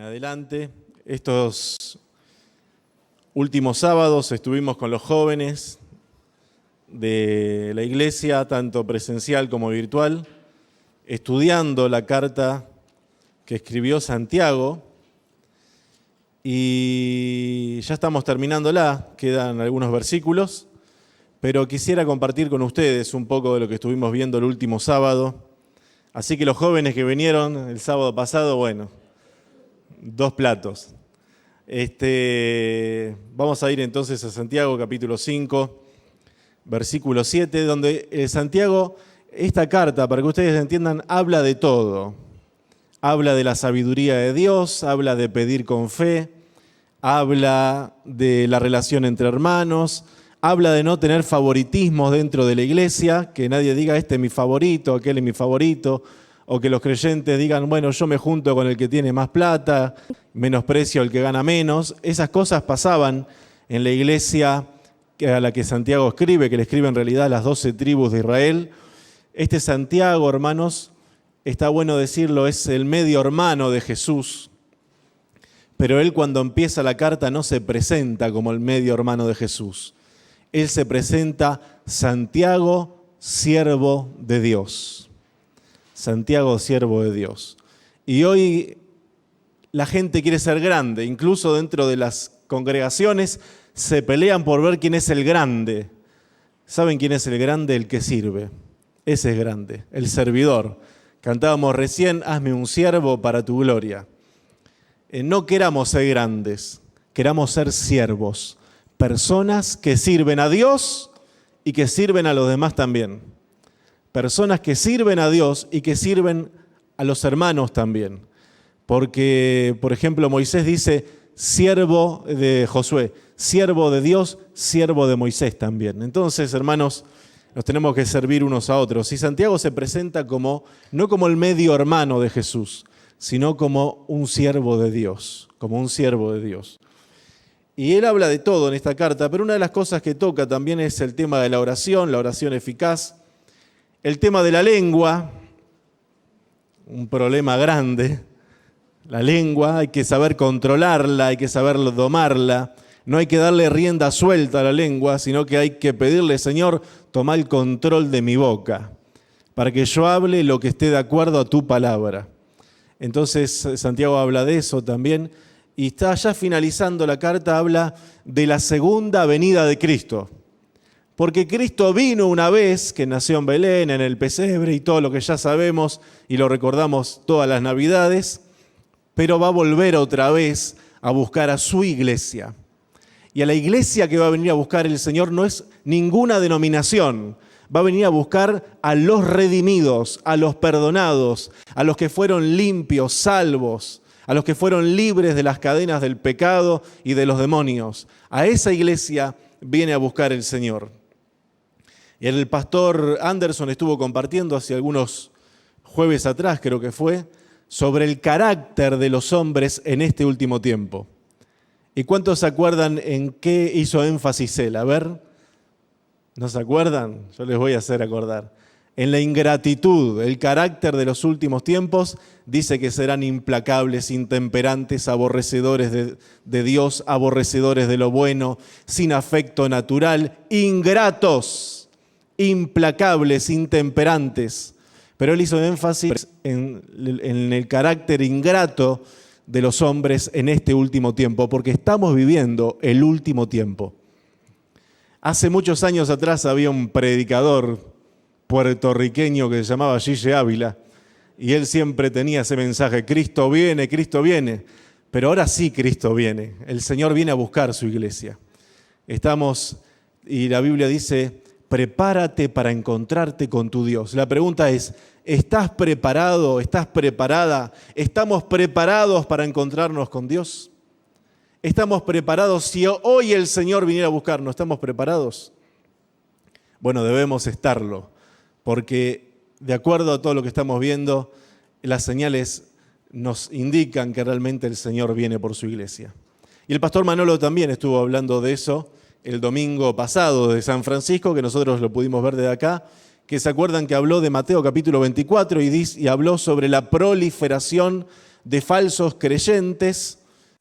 adelante. Estos últimos sábados estuvimos con los jóvenes de la iglesia, tanto presencial como virtual, estudiando la carta que escribió Santiago, y ya estamos terminándola, quedan algunos versículos, pero quisiera compartir con ustedes un poco de lo que estuvimos viendo el último sábado. Así que los jóvenes que vinieron el sábado pasado, bueno, 2 platos. Vamos a ir entonces a Santiago capítulo 5, versículo 7, donde Santiago, esta carta, para que ustedes entiendan, habla de todo. Habla de la sabiduría de Dios, habla de pedir con fe, habla de la relación entre hermanos, habla de no tener favoritismos dentro de la iglesia, que nadie diga este es mi favorito, aquel es mi favorito, o que los creyentes digan, bueno, yo me junto con el que tiene más plata, menosprecio al que gana menos. Esas cosas pasaban en la iglesia a la que Santiago escribe, que le escribe en realidad a las 12 tribus de Israel. Este Santiago, hermanos, está bueno decirlo, es el medio hermano de Jesús, pero él cuando empieza la carta no se presenta como el medio hermano de Jesús. Él se presenta Santiago, siervo de Dios. Santiago, siervo de Dios. Y hoy la gente quiere ser grande, incluso dentro de las congregaciones se pelean por ver quién es el grande. ¿Saben quién es el grande? El que sirve. Ese es grande, el servidor. Cantábamos recién, hazme un siervo para tu gloria. No queramos ser grandes, queramos ser siervos. Personas que sirven a Dios y que sirven a los demás también. Personas que sirven a Dios y que sirven a los hermanos también. Porque, por ejemplo, Moisés dice, siervo de Josué, siervo de Dios, siervo de Moisés también. Entonces, hermanos, nos tenemos que servir unos a otros. Y Santiago se presenta como, no como el medio hermano de Jesús, sino como un siervo de Dios, como un siervo de Dios. Y él habla de todo en esta carta, pero una de las cosas que toca también es el tema de la oración eficaz, el tema de la lengua, un problema grande. La lengua hay que saber controlarla, hay que saber domarla, no hay que darle rienda suelta a la lengua, sino que hay que pedirle, Señor, toma el control de mi boca, para que yo hable lo que esté de acuerdo a tu palabra. Entonces Santiago habla de eso también. Y está ya finalizando la carta, habla de la segunda venida de Cristo. Porque Cristo vino una vez, que nació en Belén, en el pesebre y todo lo que ya sabemos y lo recordamos todas las Navidades, pero va a volver otra vez a buscar a su iglesia. Y a la iglesia que va a venir a buscar el Señor no es ninguna denominación, va a venir a buscar a los redimidos, a los perdonados, a los que fueron limpios, salvos, a los que fueron libres de las cadenas del pecado y de los demonios. A esa iglesia viene a buscar el Señor. Y el pastor Anderson estuvo compartiendo hace algunos jueves atrás, creo que fue, sobre el carácter de los hombres en este último tiempo. ¿Y cuántos se acuerdan en qué hizo énfasis él? A ver, ¿no se acuerdan? Yo les voy a hacer acordar. En la ingratitud, el carácter de los últimos tiempos, dice que serán implacables, intemperantes, aborrecedores de Dios, aborrecedores de lo bueno, sin afecto natural, ingratos, implacables, intemperantes. Pero él hizo énfasis en el carácter ingrato de los hombres en este último tiempo, porque estamos viviendo el último tiempo. Hace muchos años atrás había un predicador puertorriqueño que se llamaba Gille Ávila, y él siempre tenía ese mensaje, Cristo viene, pero ahora sí Cristo viene, el Señor viene a buscar su iglesia. Y la Biblia dice, prepárate para encontrarte con tu Dios. La pregunta es, ¿estás preparado? ¿Estás preparada? ¿Estamos preparados para encontrarnos con Dios? ¿Estamos preparados? Si hoy el Señor viniera a buscarnos, ¿estamos preparados? Bueno, debemos estarlo. Porque de acuerdo a todo lo que estamos viendo, las señales nos indican que realmente el Señor viene por su iglesia. Y el pastor Manolo también estuvo hablando de eso el domingo pasado de San Francisco, que nosotros lo pudimos ver desde acá, que se acuerdan que habló de Mateo capítulo 24 y habló sobre la proliferación de falsos creyentes,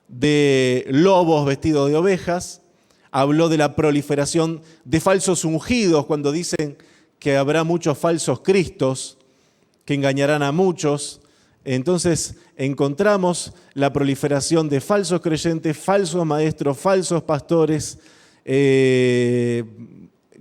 de lobos vestidos de ovejas. Habló de la proliferación de falsos ungidos, cuando dicen que habrá muchos falsos cristos que engañarán a muchos. Entonces encontramos la proliferación de falsos creyentes, falsos maestros, falsos pastores,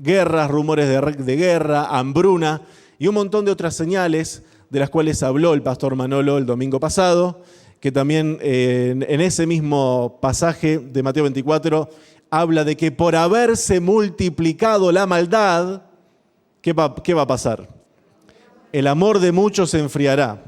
guerras, rumores de guerra, hambruna y un montón de otras señales de las cuales habló el pastor Manolo el domingo pasado, que también en ese mismo pasaje de Mateo 24 habla de que por haberse multiplicado la maldad, ¿qué va a pasar? El amor de muchos se enfriará.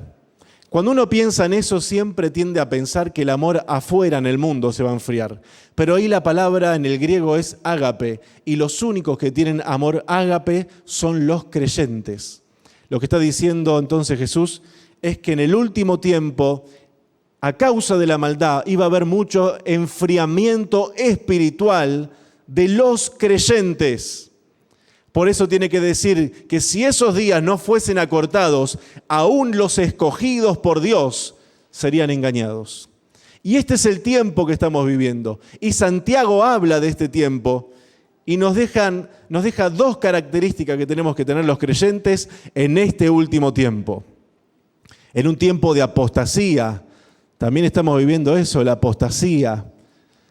Cuando uno piensa en eso, siempre tiende a pensar que el amor afuera en el mundo se va a enfriar. Pero ahí la palabra en el griego es ágape, y los únicos que tienen amor ágape son los creyentes. Lo que está diciendo entonces Jesús es que en el último tiempo, a causa de la maldad, iba a haber mucho enfriamiento espiritual de los creyentes. Por eso tiene que decir que si esos días no fuesen acortados, aún los escogidos por Dios serían engañados. Y este es el tiempo que estamos viviendo. Y Santiago habla de este tiempo y nos deja dos características que tenemos que tener los creyentes en este último tiempo. En un tiempo de apostasía, también estamos viviendo eso, la apostasía.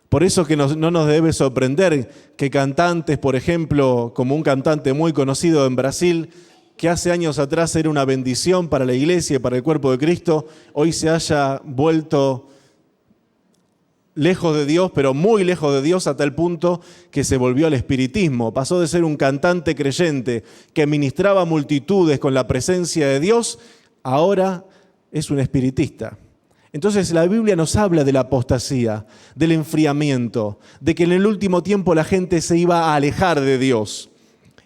Por eso que no nos debe sorprender que cantantes, por ejemplo, como un cantante muy conocido en Brasil, que hace años atrás era una bendición para la iglesia y para el cuerpo de Cristo, hoy se haya vuelto lejos de Dios, pero muy lejos de Dios a tal punto que se volvió al espiritismo. Pasó de ser un cantante creyente que ministraba multitudes con la presencia de Dios, ahora es un espiritista. Entonces la Biblia nos habla de la apostasía, del enfriamiento, de que en el último tiempo la gente se iba a alejar de Dios.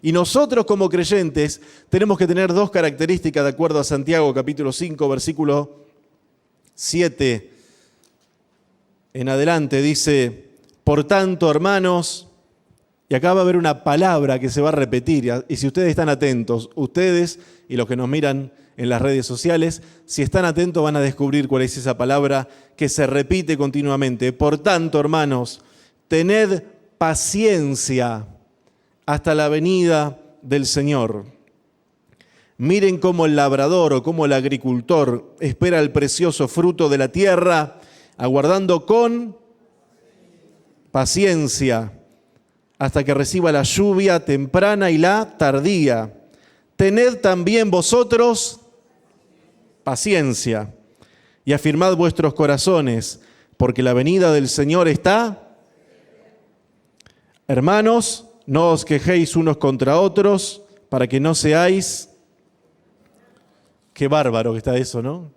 Y nosotros como creyentes tenemos que tener dos características de acuerdo a Santiago capítulo 5, versículo 7 en adelante. Dice, por tanto, hermanos, y acá va a haber una palabra que se va a repetir, y si ustedes están atentos, ustedes y los que nos miran en las redes sociales, si están atentos van a descubrir cuál es esa palabra que se repite continuamente. Por tanto, hermanos, tened paciencia hasta la venida del Señor. Miren cómo el labrador o cómo el agricultor espera el precioso fruto de la tierra, aguardando con paciencia hasta que reciba la lluvia temprana y la tardía. Tened también vosotros paciencia y afirmad vuestros corazones, porque la venida del Señor está. Hermanos, no os quejéis unos contra otros, para que no seáis... Qué bárbaro que está eso, ¿no?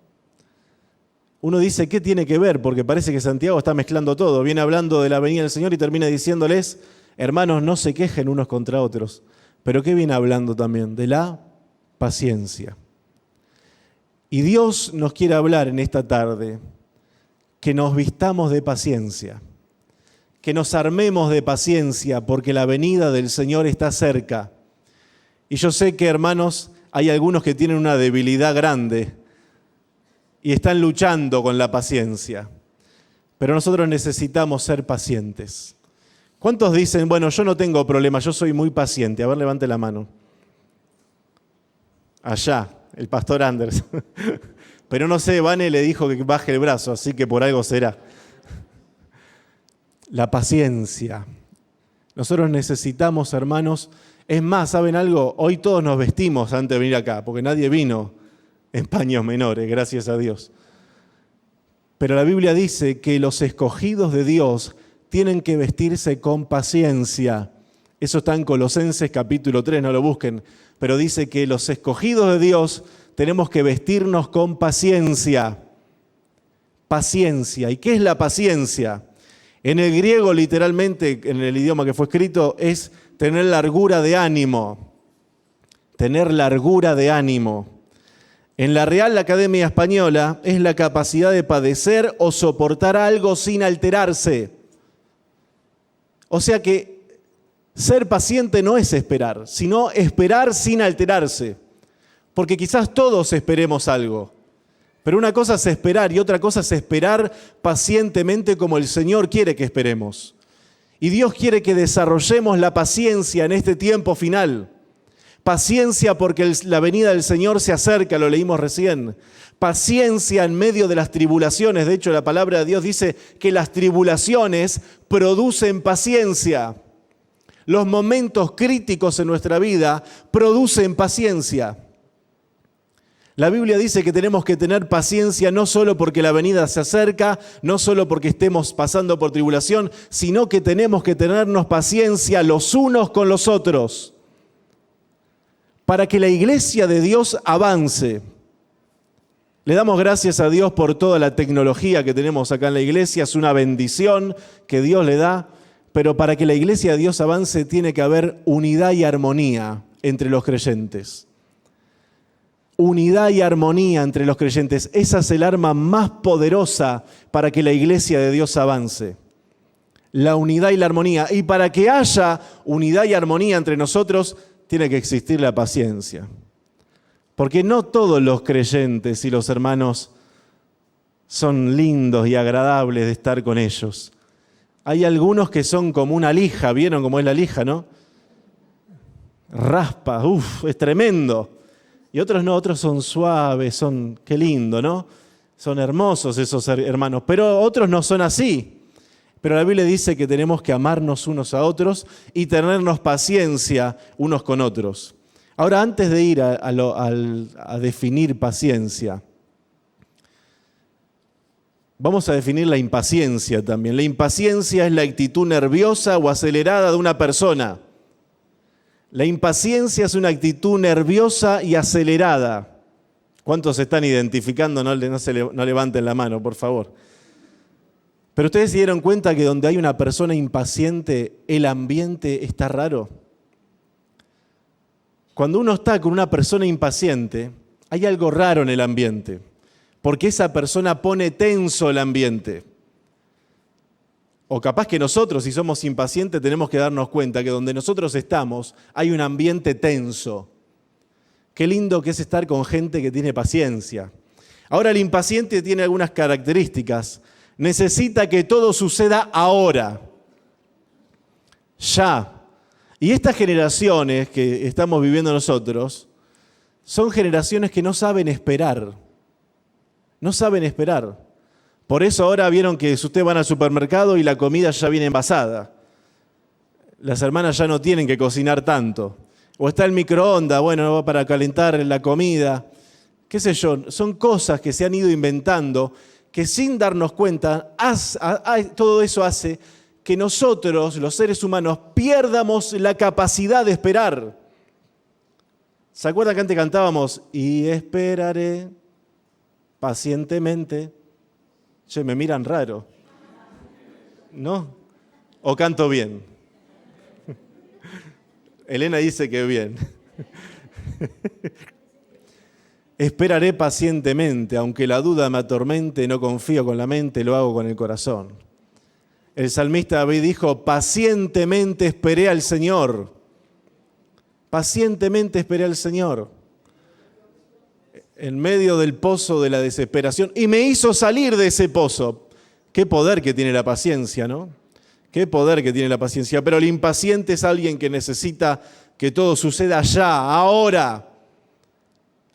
Uno dice, ¿qué tiene que ver? Porque parece que Santiago está mezclando todo. Viene hablando de la venida del Señor y termina diciéndoles, hermanos, no se quejen unos contra otros. Pero ¿qué viene hablando también? De la paciencia. Y Dios nos quiere hablar en esta tarde que nos vistamos de paciencia, que nos armemos de paciencia porque la venida del Señor está cerca. Y yo sé que, hermanos, hay algunos que tienen una debilidad grande y están luchando con la paciencia, pero nosotros necesitamos ser pacientes. ¿Cuántos dicen, bueno, yo no tengo problema, yo soy muy paciente? A ver, levante la mano. Allá, el pastor Anders. Pero no sé, Vane le dijo que baje el brazo, así que por algo será. La paciencia. Nosotros necesitamos, hermanos, es más, ¿saben algo? Hoy todos nos vestimos antes de venir acá, porque nadie vino en paños menores, gracias a Dios. Pero la Biblia dice que los escogidos de Dios tienen que vestirse con paciencia. Eso está en Colosenses capítulo 3, no lo busquen. Pero dice que los escogidos de Dios tenemos que vestirnos con paciencia. Paciencia. ¿Y qué es la paciencia? En el griego, literalmente, en el idioma que fue escrito, es tener largura de ánimo. Tener largura de ánimo. En la Real Academia Española es la capacidad de padecer o soportar algo sin alterarse. O sea que ser paciente no es esperar, sino esperar sin alterarse. Porque quizás todos esperemos algo, Pero una cosa es esperar y otra cosa es esperar pacientemente como el Señor quiere que esperemos. Y Dios quiere que desarrollemos la paciencia en este tiempo final. Paciencia porque la venida del Señor se acerca, lo leímos recién. Paciencia en medio de las tribulaciones. De hecho, la palabra de Dios dice que las tribulaciones producen paciencia. Los momentos críticos en nuestra vida producen paciencia. La Biblia dice que tenemos que tener paciencia no solo porque la venida se acerca, no solo porque estemos pasando por tribulación, sino que tenemos que tenernos paciencia los unos con los otros para que la iglesia de Dios avance. Le damos gracias a Dios por toda la tecnología que tenemos acá en la iglesia, es una bendición que Dios le da, pero para que la iglesia de Dios avance tiene que haber unidad y armonía entre los creyentes. Unidad y armonía entre los creyentes. Esa es el arma más poderosa para que la iglesia de Dios avance. La unidad y la armonía. Y para que haya unidad y armonía entre nosotros, tiene que existir la paciencia. Porque no todos los creyentes y los hermanos son lindos y agradables de estar con ellos. Hay algunos que son como una lija. ¿Vieron cómo es la lija, no? Raspa, es tremendo. Y otros no, otros son suaves, qué lindo, ¿no? Son hermosos esos hermanos, pero otros no son así. Pero la Biblia dice que tenemos que amarnos unos a otros y tenernos paciencia unos con otros. Ahora, antes de ir a definir paciencia, vamos a definir la impaciencia también. La impaciencia es la actitud nerviosa o acelerada de una persona. La impaciencia es una actitud nerviosa y acelerada. ¿Cuántos se están identificando? No levanten la mano, por favor. Pero ustedes se dieron cuenta que donde hay una persona impaciente, el ambiente está raro. Cuando uno está con una persona impaciente, hay algo raro en el ambiente, porque esa persona pone tenso el ambiente. O capaz que nosotros, si somos impacientes, tenemos que darnos cuenta que donde nosotros estamos hay un ambiente tenso. Qué lindo que es estar con gente que tiene paciencia. Ahora, el impaciente tiene algunas características. Necesita que todo suceda ahora, ya. Y estas generaciones que estamos viviendo nosotros son generaciones que no saben esperar. No saben esperar. Por eso ahora vieron que si ustedes van al supermercado y la comida ya viene envasada. Las hermanas ya no tienen que cocinar tanto. O está el microondas, bueno, para calentar la comida. Qué sé yo, son cosas que se han ido inventando que sin darnos cuenta, todo eso hace que nosotros, los seres humanos, pierdamos la capacidad de esperar. ¿Se acuerdan que antes cantábamos? Y esperaré pacientemente. Che, me miran raro. ¿No? ¿O canto bien? Elena dice que bien. Esperaré pacientemente, aunque la duda me atormente, no confío con la mente, lo hago con el corazón. El salmista David dijo, pacientemente esperé al Señor. Pacientemente esperé al Señor. En medio del pozo de la desesperación, y me hizo salir de ese pozo. Qué poder que tiene la paciencia, ¿no? Qué poder que tiene la paciencia. Pero el impaciente es alguien que necesita que todo suceda ya, ahora.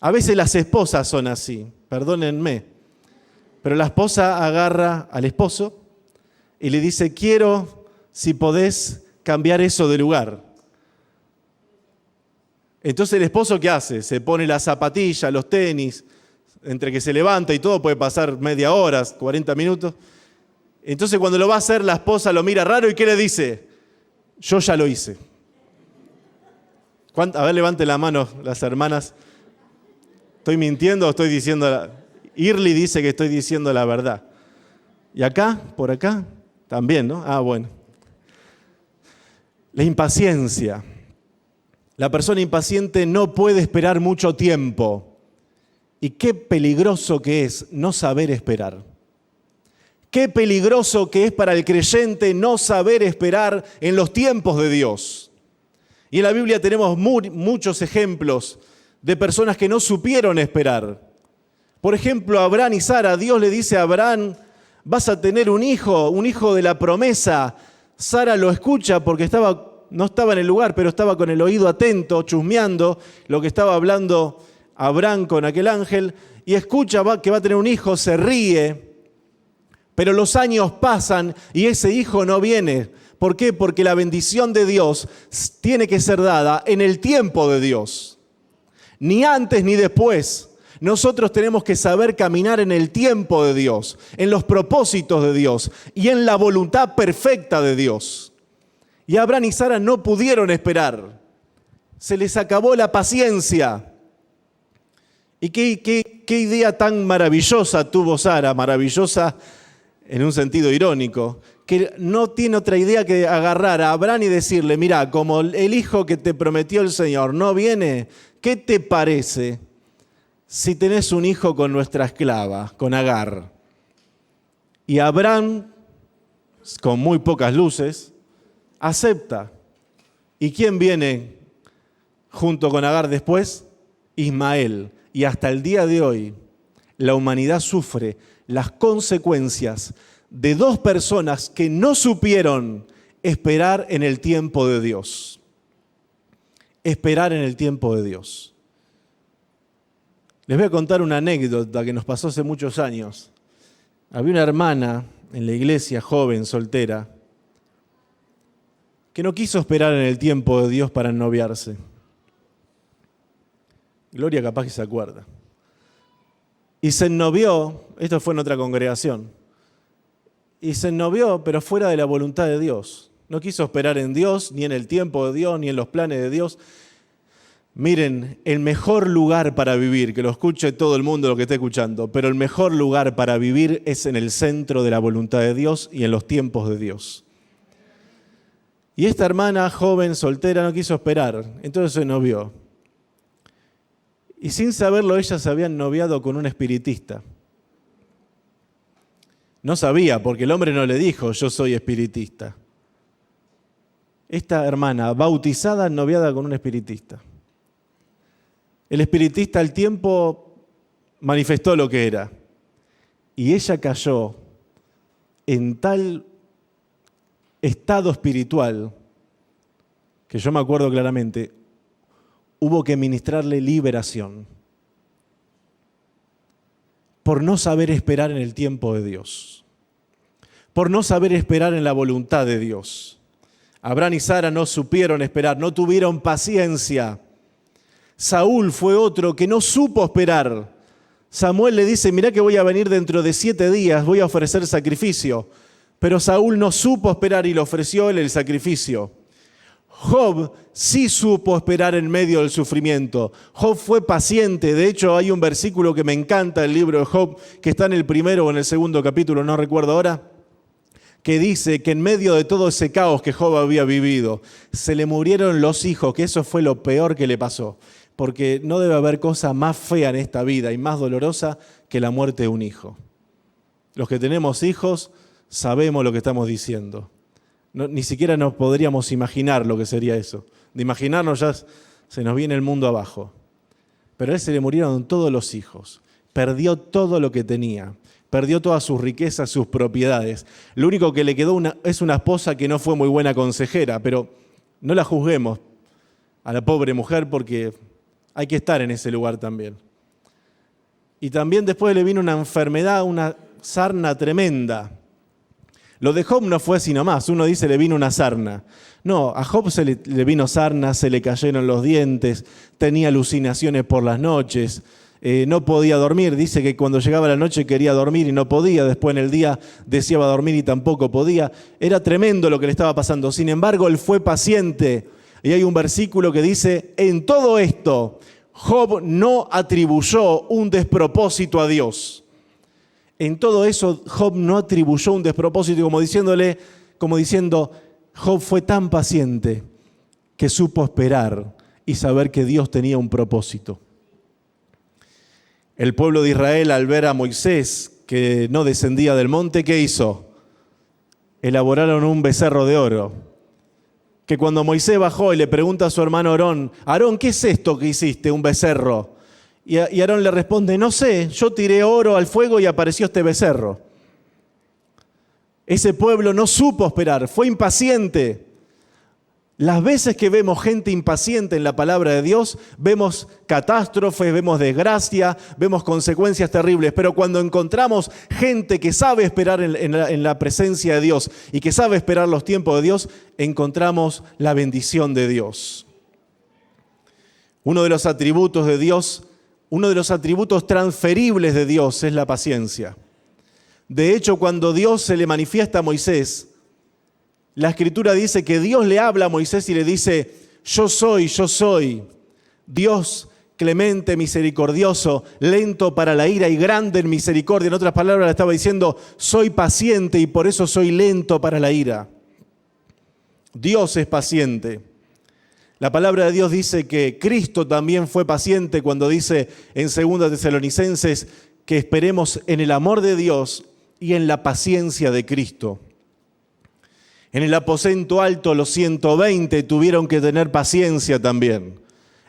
A veces las esposas son así, perdónenme. Pero la esposa agarra al esposo y le dice, quiero, si podés, cambiar eso de lugar. Entonces el esposo, ¿qué hace? Se pone las zapatillas, los tenis, entre que se levanta y todo puede pasar media hora, 40 minutos. Entonces cuando lo va a hacer, la esposa lo mira raro y ¿qué le dice? Yo ya lo hice. A ver, levanten la mano las hermanas. ¿Estoy mintiendo o estoy diciendo? Irly dice que estoy diciendo la verdad. ¿Y acá? ¿Por acá? También, ¿no? Ah, bueno. La impaciencia. La persona impaciente no puede esperar mucho tiempo. Y qué peligroso que es no saber esperar. Qué peligroso que es para el creyente no saber esperar en los tiempos de Dios. Y en la Biblia tenemos muchos ejemplos de personas que no supieron esperar. Por ejemplo, Abraham y Sara, Dios le dice a Abraham, vas a tener un hijo de la promesa. Sara lo escucha porque no estaba en el lugar, pero estaba con el oído atento, chusmeando lo que estaba hablando Abraham con aquel ángel, y escucha que va a tener un hijo, se ríe, pero los años pasan y ese hijo no viene. ¿Por qué? Porque la bendición de Dios tiene que ser dada en el tiempo de Dios, ni antes ni después. Nosotros tenemos que saber caminar en el tiempo de Dios, en los propósitos de Dios y en la voluntad perfecta de Dios. Y Abraham y Sara no pudieron esperar. Se les acabó la paciencia. ¿Y qué idea tan maravillosa tuvo Sara? Maravillosa en un sentido irónico, que no tiene otra idea que agarrar a Abraham y decirle, mira, como el hijo que te prometió el Señor no viene, ¿qué te parece si tenés un hijo con nuestra esclava, con Agar? Y Abraham, con muy pocas luces, acepta. ¿Y quién viene junto con Agar después? Ismael. Y hasta el día de hoy, la humanidad sufre las consecuencias de dos personas que no supieron esperar en el tiempo de Dios. Esperar en el tiempo de Dios. Les voy a contar una anécdota que nos pasó hace muchos años. Había una hermana en la iglesia, joven, soltera, que no quiso esperar en el tiempo de Dios para ennoviarse. Gloria capaz que se acuerda. Y se ennovió, esto fue en otra congregación, y se ennovió, pero fuera de la voluntad de Dios. No quiso esperar en Dios, ni en el tiempo de Dios, ni en los planes de Dios. Miren, el mejor lugar para vivir, que lo escuche todo el mundo lo que esté escuchando, pero el mejor lugar para vivir es en el centro de la voluntad de Dios y en los tiempos de Dios. Y esta hermana joven, soltera, no quiso esperar, entonces se novió. Y sin saberlo, ella se había noviado con un espiritista. No sabía, porque el hombre no le dijo, yo soy espiritista. Esta hermana, bautizada, noviada con un espiritista. El espiritista al tiempo manifestó lo que era. Y ella cayó en tal estado espiritual, que yo me acuerdo claramente, hubo que ministrarle liberación por no saber esperar en el tiempo de Dios, por no saber esperar en la voluntad de Dios. Abraham y Sara no supieron esperar, no tuvieron paciencia. Saúl fue otro que no supo esperar. Samuel le dice, mirá que voy a venir dentro de 7 días, voy a ofrecer sacrificio. Pero Saúl no supo esperar y le ofreció él el sacrificio. Job sí supo esperar en medio del sufrimiento. Job fue paciente. De hecho, hay un versículo que me encanta del libro de Job, que está en el primero o en el segundo capítulo, no recuerdo ahora, que dice que en medio de todo ese caos que Job había vivido, se le murieron los hijos, que eso fue lo peor que le pasó. Porque no debe haber cosa más fea en esta vida y más dolorosa que la muerte de un hijo. Los que tenemos hijos sabemos lo que estamos diciendo. No, ni siquiera nos podríamos imaginar lo que sería eso. De imaginarnos ya se nos viene el mundo abajo. Pero a él se le murieron todos los hijos. Perdió todo lo que tenía. Perdió todas sus riquezas, sus propiedades. Lo único que le quedó es una esposa que no fue muy buena consejera, pero no la juzguemos a la pobre mujer porque hay que estar en ese lugar también. Y también después le vino una enfermedad, una sarna tremenda. Lo de Job no fue así nomás. Uno dice le vino una sarna. No, a Job le vino sarna, se le cayeron los dientes, tenía alucinaciones por las noches, no podía dormir. Dice que cuando llegaba la noche quería dormir y no podía. Después en el día deseaba dormir y tampoco podía. Era tremendo lo que le estaba pasando. Sin embargo, él fue paciente. Y hay un versículo que dice, en todo esto, Job no atribuyó un despropósito a Dios. En todo eso, Job no atribuyó un despropósito, como diciendo, Job fue tan paciente que supo esperar y saber que Dios tenía un propósito. El pueblo de Israel, al ver a Moisés que no descendía del monte, ¿qué hizo? Elaboraron un becerro de oro. Que cuando Moisés bajó y le pregunta a su hermano Aarón, Aarón, ¿qué es esto que hiciste, un becerro? Y Aarón le responde, no sé, yo tiré oro al fuego y apareció este becerro. Ese pueblo no supo esperar, fue impaciente. Las veces que vemos gente impaciente en la palabra de Dios, vemos catástrofes, vemos desgracia, vemos consecuencias terribles. Pero cuando encontramos gente que sabe esperar en la presencia de Dios y que sabe esperar los tiempos de Dios, encontramos la bendición de Dios. Uno de los atributos de Dios, uno de los atributos transferibles de Dios es la paciencia. De hecho, cuando Dios se le manifiesta a Moisés, la Escritura dice que Dios le habla a Moisés y le dice, yo soy, Dios clemente, misericordioso, lento para la ira y grande en misericordia. En otras palabras, le estaba diciendo, soy paciente y por eso soy lento para la ira. Dios es paciente. La palabra de Dios dice que Cristo también fue paciente cuando dice en 2 Tesalonicenses que esperemos en el amor de Dios y en la paciencia de Cristo. En el aposento alto los 120 tuvieron que tener paciencia también.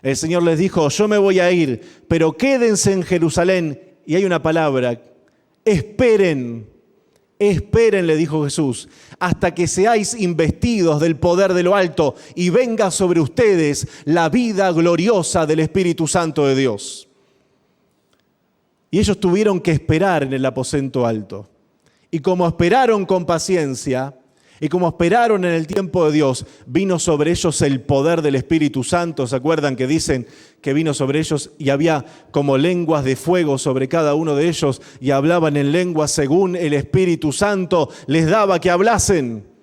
El Señor les dijo, yo me voy a ir, pero quédense en Jerusalén. Y hay una palabra, esperen, le dijo Jesús, hasta que seáis investidos del poder de lo alto y venga sobre ustedes la vida gloriosa del Espíritu Santo de Dios. Y ellos tuvieron que esperar en el aposento alto. Y como esperaron con paciencia, y como esperaron en el tiempo de Dios, vino sobre ellos el poder del Espíritu Santo. ¿Se acuerdan que dicen que vino sobre ellos y había como lenguas de fuego sobre cada uno de ellos y hablaban en lenguas según el Espíritu Santo les daba que hablasen?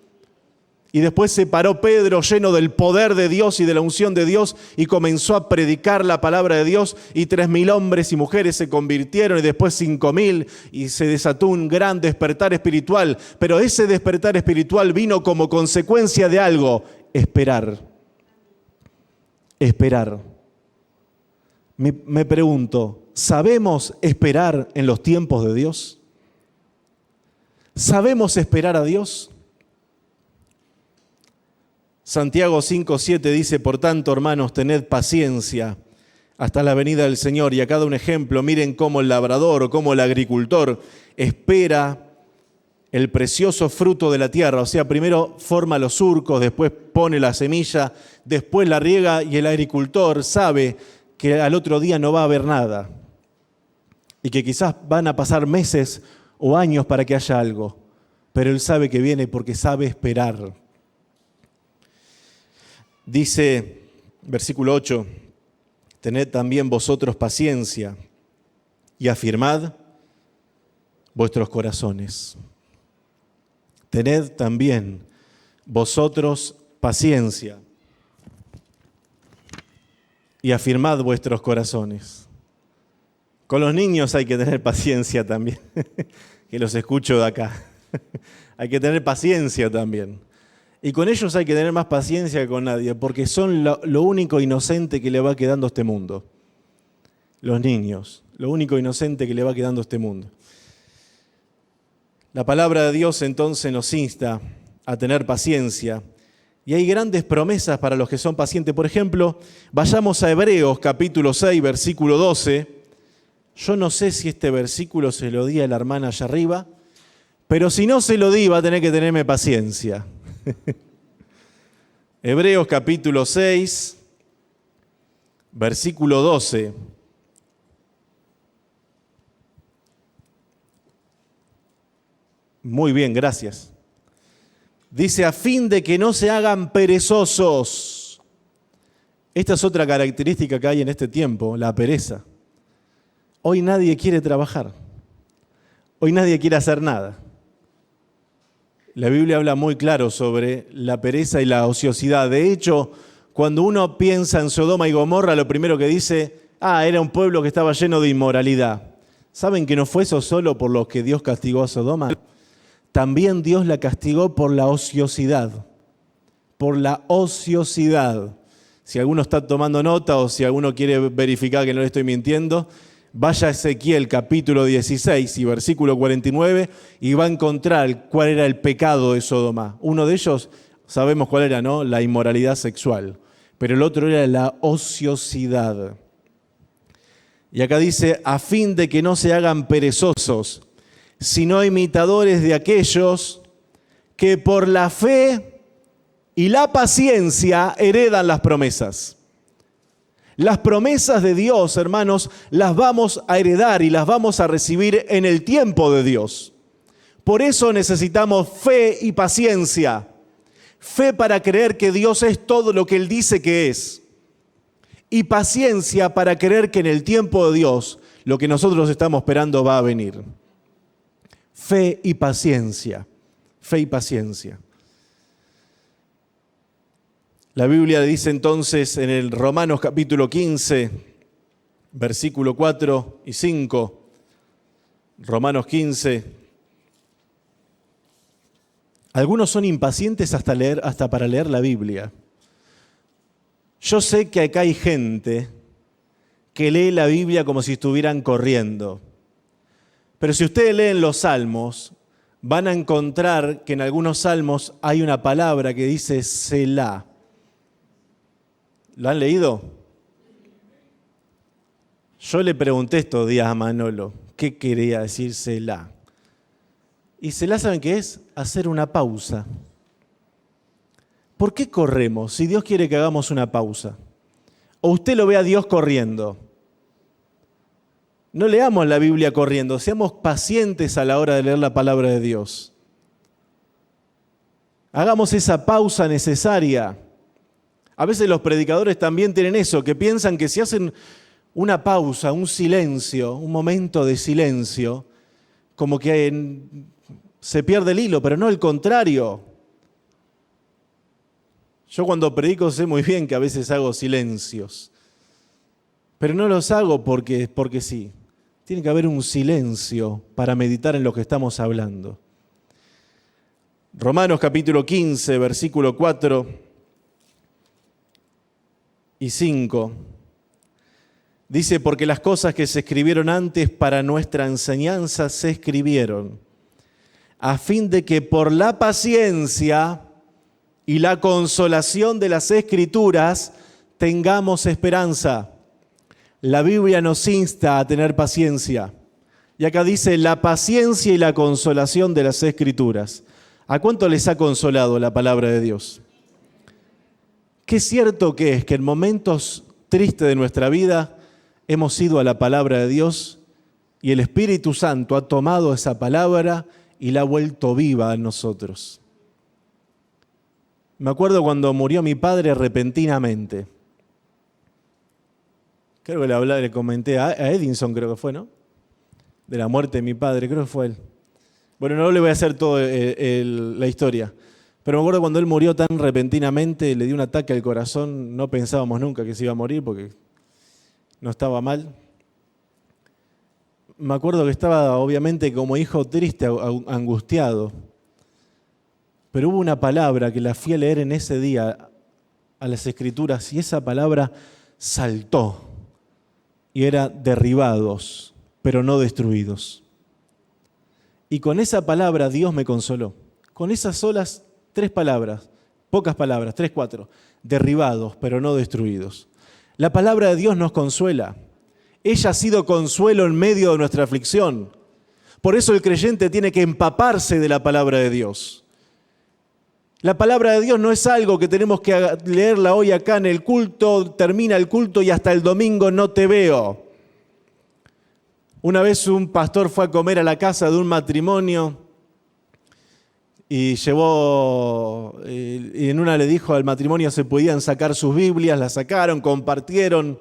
Y después se paró Pedro lleno del poder de Dios y de la unción de Dios y comenzó a predicar la palabra de Dios y 3.000 hombres y mujeres se convirtieron y después 5.000 y se desató un gran despertar espiritual. Pero ese despertar espiritual vino como consecuencia de algo, esperar. Esperar. Me pregunto, ¿sabemos esperar en los tiempos de Dios? ¿Sabemos esperar a Dios? Santiago 5:7 dice, por tanto, hermanos, tened paciencia hasta la venida del Señor. Y acá da un ejemplo, miren cómo el labrador o cómo el agricultor espera el precioso fruto de la tierra. O sea, primero forma los surcos, después pone la semilla, después la riega y el agricultor sabe que al otro día no va a haber nada. Y que quizás van a pasar meses o años para que haya algo. Pero él sabe que viene porque sabe esperar. Dice, versículo 8, tened también vosotros paciencia y afirmad vuestros corazones. Tened también vosotros paciencia y afirmad vuestros corazones. Con los niños hay que tener paciencia también, que los escucho de acá. Hay que tener paciencia también. Y con ellos hay que tener más paciencia que con nadie, porque son lo único inocente que le va quedando a este mundo. Los niños, lo único inocente que le va quedando a este mundo. La palabra de Dios entonces nos insta a tener paciencia. Y hay grandes promesas para los que son pacientes. Por ejemplo, vayamos a Hebreos capítulo 6, versículo 12. Yo no sé si este versículo se lo di a la hermana allá arriba, pero si no se lo di va a tener que tenerme paciencia. Hebreos capítulo 6, versículo 12. Muy bien, gracias. Dice, a fin de que no se hagan perezosos. Esta es otra característica que hay en este tiempo, la pereza. Hoy nadie quiere trabajar. Hoy nadie quiere hacer nada. La Biblia habla muy claro sobre la pereza y la ociosidad. De hecho, cuando uno piensa en Sodoma y Gomorra, lo primero que dice, era un pueblo que estaba lleno de inmoralidad. ¿Saben que no fue eso solo por lo que Dios castigó a Sodoma? También Dios la castigó por la ociosidad. Por la ociosidad. Si alguno está tomando nota o si alguno quiere verificar que no le estoy mintiendo, vaya a Ezequiel capítulo 16 y versículo 49 y va a encontrar cuál era el pecado de Sodoma. Uno de ellos, sabemos cuál era, ¿no? La inmoralidad sexual. Pero el otro era la ociosidad. Y acá dice, a fin de que no se hagan perezosos, sino imitadores de aquellos que por la fe y la paciencia heredan las promesas. Las promesas de Dios, hermanos, las vamos a heredar y las vamos a recibir en el tiempo de Dios. Por eso necesitamos fe y paciencia. Fe para creer que Dios es todo lo que Él dice que es. Y paciencia para creer que en el tiempo de Dios lo que nosotros estamos esperando va a venir. Fe y paciencia. Fe y paciencia. La Biblia dice entonces en el Romanos capítulo 15, versículo 4 y 5, Romanos 15, algunos son impacientes hasta para leer la Biblia. Yo sé que acá hay gente que lee la Biblia como si estuvieran corriendo. Pero si ustedes leen los salmos, van a encontrar que en algunos salmos hay una palabra que dice Selah. ¿Lo han leído? Yo le pregunté estos días a Manolo, ¿qué quería decir Selah? Y Selah, ¿saben qué es? Hacer una pausa. ¿Por qué corremos si Dios quiere que hagamos una pausa? ¿O usted lo ve a Dios corriendo? No leamos la Biblia corriendo, seamos pacientes a la hora de leer la palabra de Dios. Hagamos esa pausa necesaria. A veces los predicadores también tienen eso, que piensan que si hacen una pausa, un silencio, un momento de silencio, como que se pierde el hilo, pero no el contrario. Yo cuando predico sé muy bien que a veces hago silencios, pero no los hago porque sí. Tiene que haber un silencio para meditar en lo que estamos hablando. Romanos capítulo 15, versículo 4 y 5. Dice, porque las cosas que se escribieron antes para nuestra enseñanza se escribieron, a fin de que por la paciencia y la consolación de las Escrituras tengamos esperanza. La Biblia nos insta a tener paciencia. Y acá dice la paciencia y la consolación de las Escrituras. ¿A cuánto les ha consolado la palabra de Dios? Qué cierto que es que en momentos tristes de nuestra vida hemos ido a la palabra de Dios y el Espíritu Santo ha tomado esa palabra y la ha vuelto viva en nosotros. Me acuerdo cuando murió mi padre repentinamente. Creo que le comenté a Edinson, creo que fue, ¿no? De la muerte de mi padre, creo que fue él. Bueno, no le voy a hacer toda la historia. Pero me acuerdo cuando él murió tan repentinamente, le dio un ataque al corazón, no pensábamos nunca que se iba a morir porque no estaba mal. Me acuerdo que estaba obviamente como hijo triste, angustiado. Pero hubo una palabra que la fui a leer en ese día a las Escrituras y esa palabra saltó y era derribados, pero no destruidos. Y con esa palabra Dios me consoló. Con esas solas 3 palabras, pocas palabras, 3, 4, derribados, pero no destruidos. La palabra de Dios nos consuela. Ella ha sido consuelo en medio de nuestra aflicción. Por eso el creyente tiene que empaparse de la palabra de Dios. La palabra de Dios no es algo que tenemos que leerla hoy acá en el culto, termina el culto y hasta el domingo no te veo. Una vez un pastor fue a comer a la casa de un matrimonio y en una le dijo al matrimonio se podían sacar sus Biblias, la sacaron, compartieron.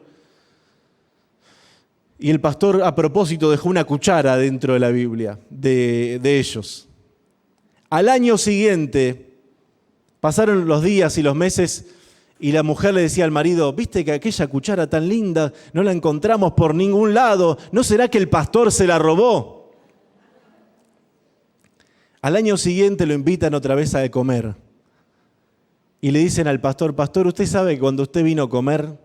Y el pastor a propósito dejó una cuchara dentro de la Biblia de ellos. Al año siguiente pasaron los días y los meses y la mujer le decía al marido, ¿viste que aquella cuchara tan linda no la encontramos por ningún lado? ¿No será que el pastor se la robó? Al año siguiente lo invitan otra vez a comer. Y le dicen al pastor, pastor, ¿usted sabe que cuando usted vino a comer,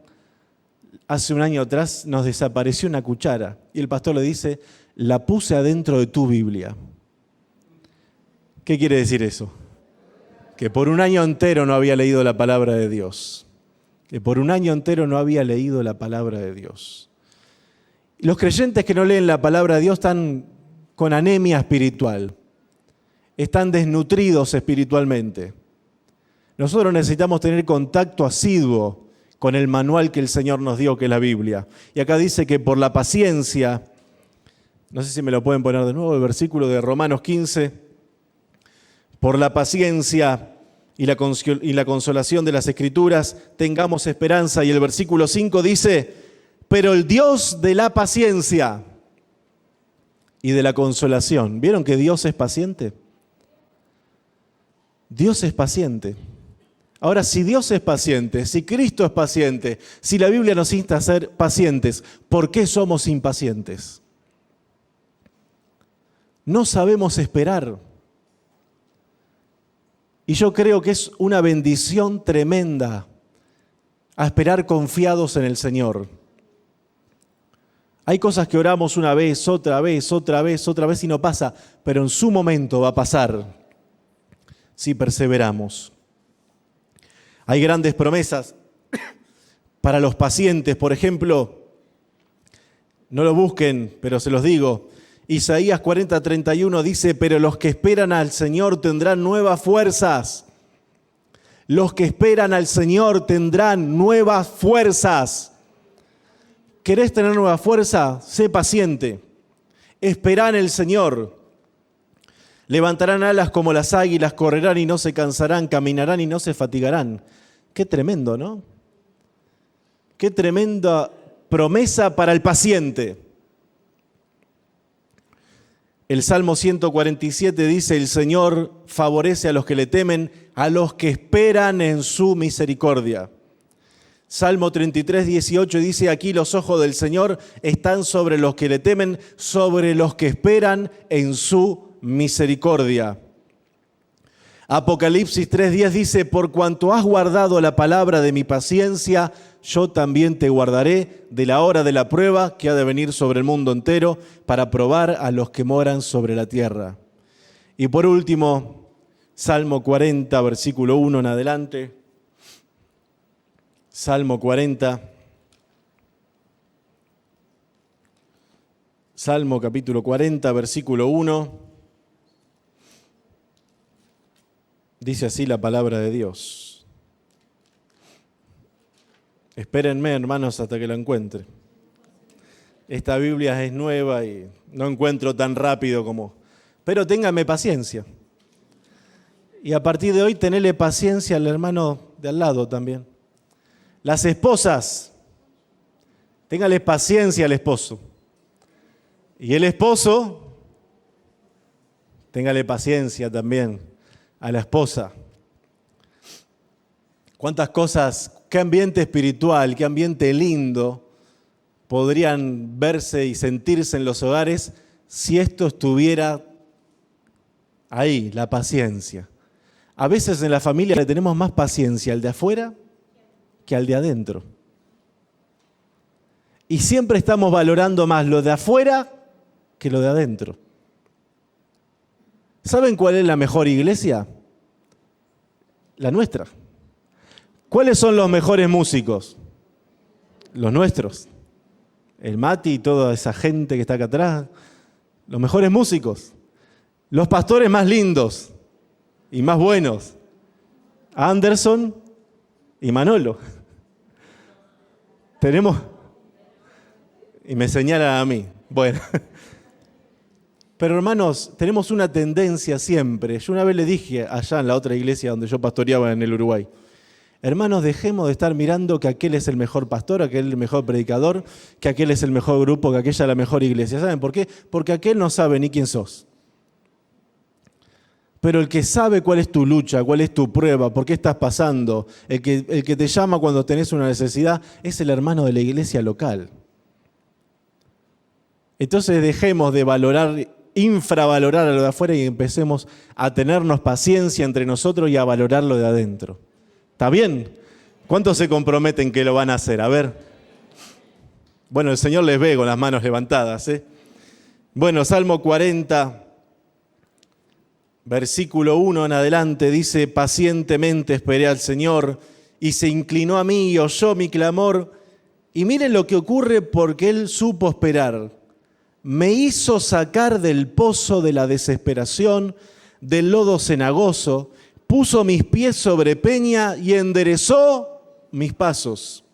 hace un año atrás nos desapareció una cuchara? Y el pastor le dice, la puse adentro de tu Biblia. ¿Qué quiere decir eso? Que por un año entero no había leído la palabra de Dios. Que por un año entero no había leído la palabra de Dios. Los creyentes que no leen la palabra de Dios están con anemia espiritual, están desnutridos espiritualmente. Nosotros necesitamos tener contacto asiduo con el manual que el Señor nos dio, que es la Biblia. Y acá dice que por la paciencia, no sé si me lo pueden poner de nuevo, el versículo de Romanos 15, por la paciencia y la consolación de las Escrituras, tengamos esperanza. Y el versículo 5 dice, pero el Dios de la paciencia y de la consolación. ¿Vieron que Dios es paciente? Dios es paciente. Ahora, si Dios es paciente, si Cristo es paciente, si la Biblia nos insta a ser pacientes, ¿por qué somos impacientes? No sabemos esperar. Y yo creo que es una bendición tremenda a esperar confiados en el Señor. Hay cosas que oramos una vez, otra vez, otra vez, otra vez y no pasa, pero en su momento va a pasar si perseveramos. Hay grandes promesas para los pacientes, por ejemplo, no lo busquen, pero se los digo. Isaías 40:31 dice, pero los que esperan al Señor tendrán nuevas fuerzas. Los que esperan al Señor tendrán nuevas fuerzas. ¿Querés tener nueva fuerza? Sé paciente. Esperá en el Señor. Levantarán alas como las águilas, correrán y no se cansarán, caminarán y no se fatigarán. Qué tremendo, ¿no? Qué tremenda promesa para el paciente. El Salmo 147 dice, el Señor favorece a los que le temen, a los que esperan en su misericordia. Salmo 33:18 dice, aquí los ojos del Señor están sobre los que le temen, sobre los que esperan en su misericordia. Apocalipsis 3:10 dice, por cuanto has guardado la palabra de mi paciencia, yo también te guardaré de la hora de la prueba que ha de venir sobre el mundo entero para probar a los que moran sobre la tierra. Y por último, Salmo 40, versículo 1 en adelante. Salmo 40. Salmo capítulo 40, versículo 1. Dice así la palabra de Dios. Espérenme, hermanos, hasta que la encuentre. Esta Biblia es nueva y no encuentro tan rápido como... Pero ténganme paciencia. Y a partir de hoy, tenele paciencia al hermano de al lado también. Las esposas, téngale paciencia al esposo. Y el esposo, téngale paciencia también a la esposa. Cuántas cosas, qué ambiente espiritual, qué ambiente lindo podrían verse y sentirse en los hogares si esto estuviera ahí, la paciencia. A veces en la familia le tenemos más paciencia al de afuera que al de adentro. Y siempre estamos valorando más lo de afuera que lo de adentro. ¿Saben cuál es la mejor iglesia? La nuestra. ¿Cuáles son los mejores músicos? Los nuestros. El Mati y toda esa gente que está acá atrás. Los mejores músicos. Los pastores más lindos y más buenos. Anderson y Manolo. Tenemos... Y me señalan a mí. Bueno. Pero hermanos, tenemos una tendencia siempre. Yo una vez le dije allá en la otra iglesia donde yo pastoreaba en el Uruguay, hermanos, dejemos de estar mirando que aquel es el mejor pastor, aquel es el mejor predicador, que aquel es el mejor grupo, que aquella es la mejor iglesia. ¿Saben por qué? Porque aquel no sabe ni quién sos. Pero el que sabe cuál es tu lucha, cuál es tu prueba, por qué estás pasando, el que te llama cuando tenés una necesidad, es el hermano de la iglesia local. Entonces dejemos de infravalorar a lo de afuera y empecemos a tenernos paciencia entre nosotros y a valorar lo de adentro. ¿Está bien? ¿Cuántos se comprometen que lo van a hacer? A ver. Bueno, el Señor les ve con las manos levantadas, ¿eh? Bueno, Salmo 40, versículo 1 en adelante, dice, pacientemente esperé al Señor y se inclinó a mí y oyó mi clamor Y miren lo que ocurre porque Él supo esperar. Me hizo sacar del pozo de la desesperación, del lodo cenagoso, puso mis pies sobre peña y enderezó mis pasos.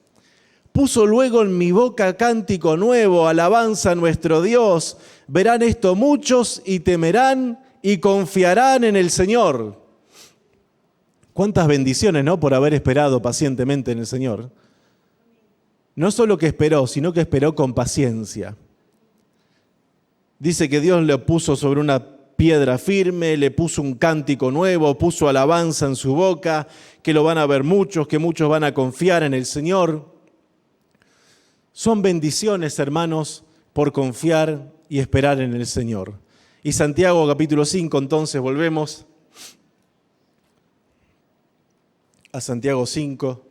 Puso luego en mi boca cántico nuevo, alabanza a nuestro Dios. Verán esto muchos y temerán y confiarán en el Señor. Cuántas bendiciones, ¿no? Por haber esperado pacientemente en el Señor. No solo que esperó, sino que esperó con paciencia. Dice que Dios le puso sobre una piedra firme, le puso un cántico nuevo, puso alabanza en su boca, que lo van a ver muchos, que muchos van a confiar en el Señor. Son bendiciones, hermanos, por confiar y esperar en el Señor. Y Santiago capítulo 5, entonces volvemos a Santiago 5,